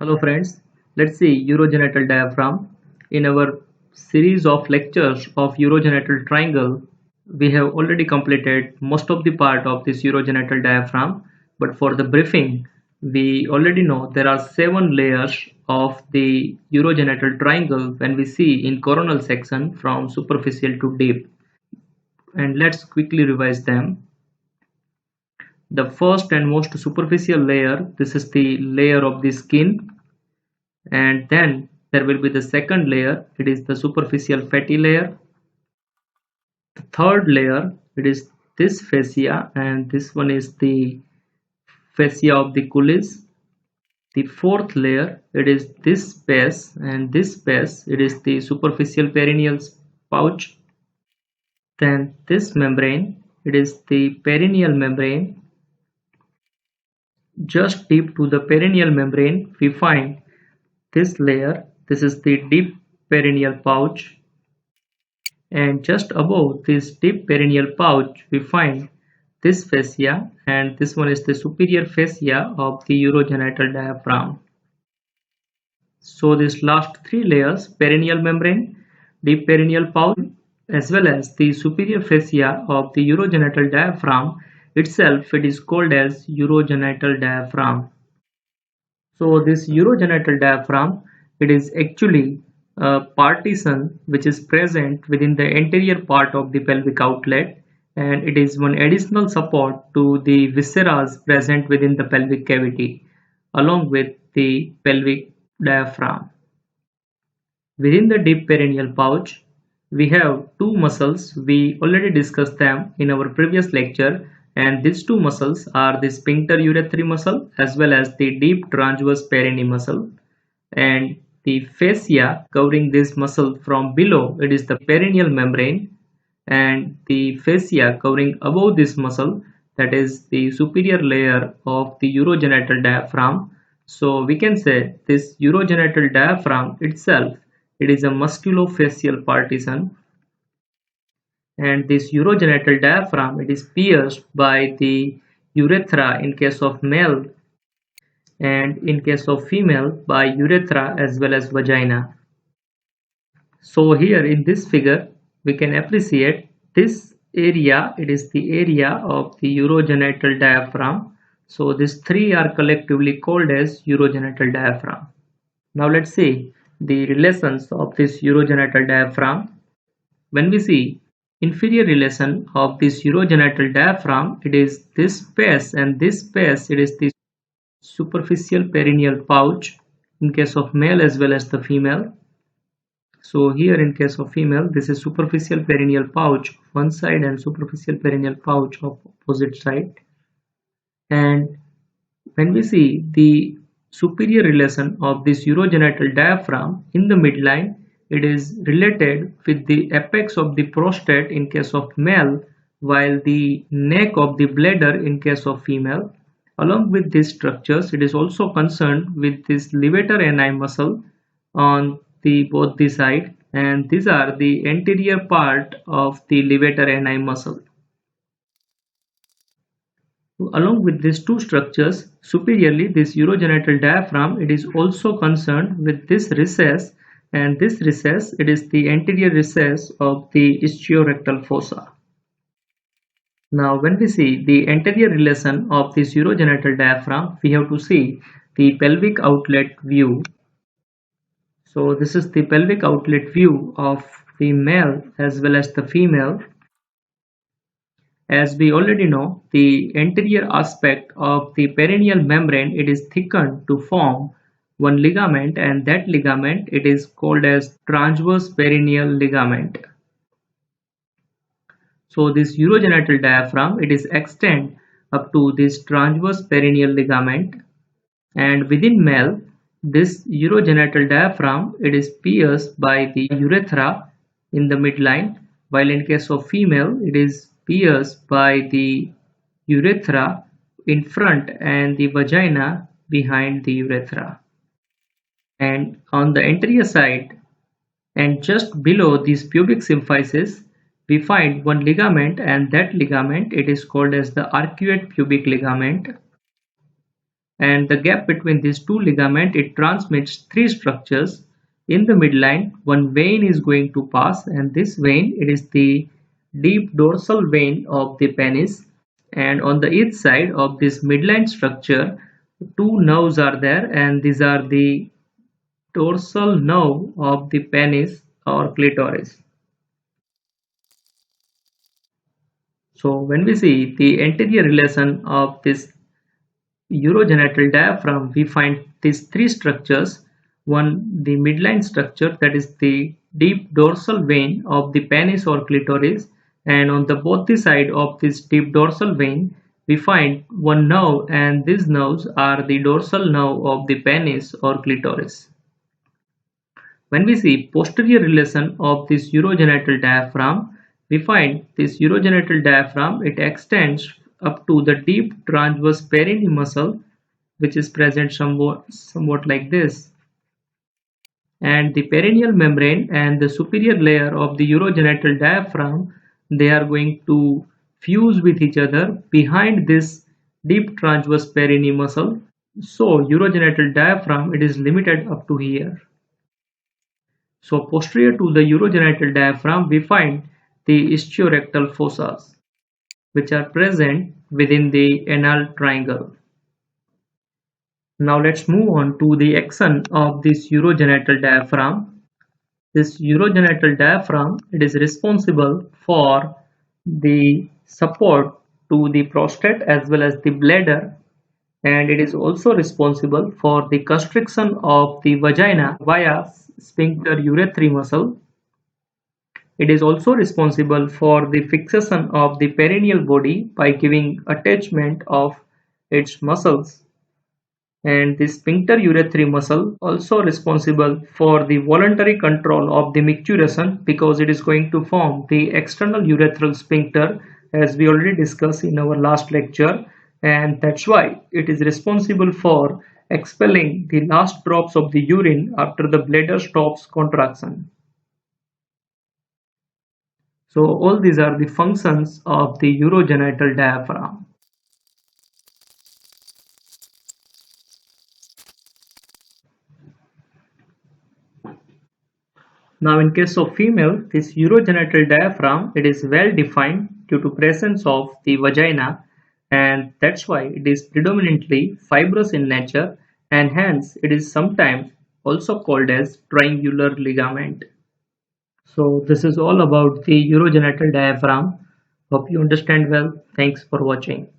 Hello friends, let's see urogenital diaphragm. In our series of lectures of urogenital triangle, we have already completed most of the part of this urogenital diaphragm, but for the briefing, we already know there are 7 layers of the urogenital triangle when we see in coronal section from superficial to deep. And let's quickly revise them. The first and most superficial layer, this is the layer of the skin, and then there will be the second layer, it is the superficial fatty layer. The third layer, it is this fascia, and this one is the fascia of the Colles. The fourth layer, it is this space, and this space, it is the superficial perineal pouch. Then this membrane, it is the perineal membrane. Just deep to the perineal membrane we find this layer, this is the deep perineal pouch, and just above this deep perineal pouch we find this fascia, and this one is the superior fascia of the urogenital diaphragm. So these last 3 layers, perineal membrane, deep perineal pouch, as well as the superior fascia of the urogenital diaphragm itself, it is called as urogenital diaphragm. So this urogenital diaphragm, it is actually a partition which is present within the anterior part of the pelvic outlet, and it is one additional support to the viscera present within the pelvic cavity along with the pelvic diaphragm. Within the deep perineal pouch, we have two muscles. We already discussed them in our previous lecture, and these two muscles are the sphincter urethrae muscle as well as the deep transverse perineum muscle. And the fascia covering this muscle from below, it is the perineal membrane, and the fascia covering above this muscle, that is the superior layer of the urogenital diaphragm. So we can say this urogenital diaphragm itself, it is a musculofascial partition, and this urogenital diaphragm, it is pierced by the urethra in case of male, and in case of female by urethra as well as vagina. So here in this figure we can appreciate this area, it is the area of the urogenital diaphragm. So these three are collectively called as urogenital diaphragm. Now let's see the relations of this urogenital diaphragm. When we see inferior relation of this urogenital diaphragm, it is this space, and this space, it is the superficial perineal pouch in case of male as well as the female. So here in case of female, this is superficial perineal pouch one side and superficial perineal pouch of opposite side. And when we see the superior relation of this urogenital diaphragm in the midline, it is related with the apex of the prostate in case of male, while the neck of the bladder in case of female. Along with these structures, it is also concerned with this levator ani muscle on the both the side, and these are the anterior part of the levator ani muscle. Along with these two structures, superiorly this urogenital diaphragm, it is also concerned with this recess, and this recess, it is the anterior recess of the ischiorectal fossa. Now when we see the anterior relation of this urogenital diaphragm, we have to see the pelvic outlet view. So this is the pelvic outlet view of the male as well as the female. As we already know, the anterior aspect of the perineal membrane, it is thickened to form one ligament, and that ligament, it is called as transverse perineal ligament. So this urogenital diaphragm, it is extend up to this transverse perineal ligament, and within male, this urogenital diaphragm, it is pierced by the urethra in the midline, while in case of female, it is pierced by the urethra in front and the vagina behind the urethra. And on the anterior side and just below these pubic symphysis, we find one ligament, and that ligament, it is called as the arcuate pubic ligament. and the gap between these two ligaments, it transmits three structures. In the midline, one vein is going to pass, and this vein, it is the deep dorsal vein of the penis, and on the each side of this midline structure, two nerves are there, and these are the dorsal nerve of the penis or clitoris. So when we see the anterior relation of this urogenital diaphragm, we find these three structures. One, the midline structure, that is the deep dorsal vein of the penis or clitoris, and on the both the side of this deep dorsal vein, we find one nerve, and these nerves are the dorsal nerve of the penis or clitoris. When we see posterior relation of this urogenital diaphragm, we find this urogenital diaphragm, it extends up to the deep transverse perineum muscle, which is present somewhat like this. And the perineal membrane and the superior layer of the urogenital diaphragm, they are going to fuse with each other behind this deep transverse perineum muscle. So urogenital diaphragm, it is limited up to here. So posterior to the urogenital diaphragm, we find the ischiorectal fossas, which are present within the anal triangle. Now let's move on to the action of this urogenital diaphragm. This urogenital diaphragm, it is responsible for the support to the prostate as well as the bladder, and it is also responsible for the constriction of the vagina via sphincter urethrae muscle. It is also responsible for the fixation of the perineal body by giving attachment of its muscles. And the sphincter urethrae muscle also responsible for the voluntary control of the micturition, because it is going to form the external urethral sphincter, as we already discussed in our last lecture, and that's why it is responsible for expelling the last drops of the urine after the bladder stops contraction. So all these are the functions of the urogenital diaphragm. Now in case of female, this urogenital diaphragm, it is well defined due to presence of the vagina, and that's why it is predominantly fibrous in nature, and hence it is sometimes also called as triangular ligament. So this is all about the urogenital diaphragm. Hope you understand well. Thanks for watching.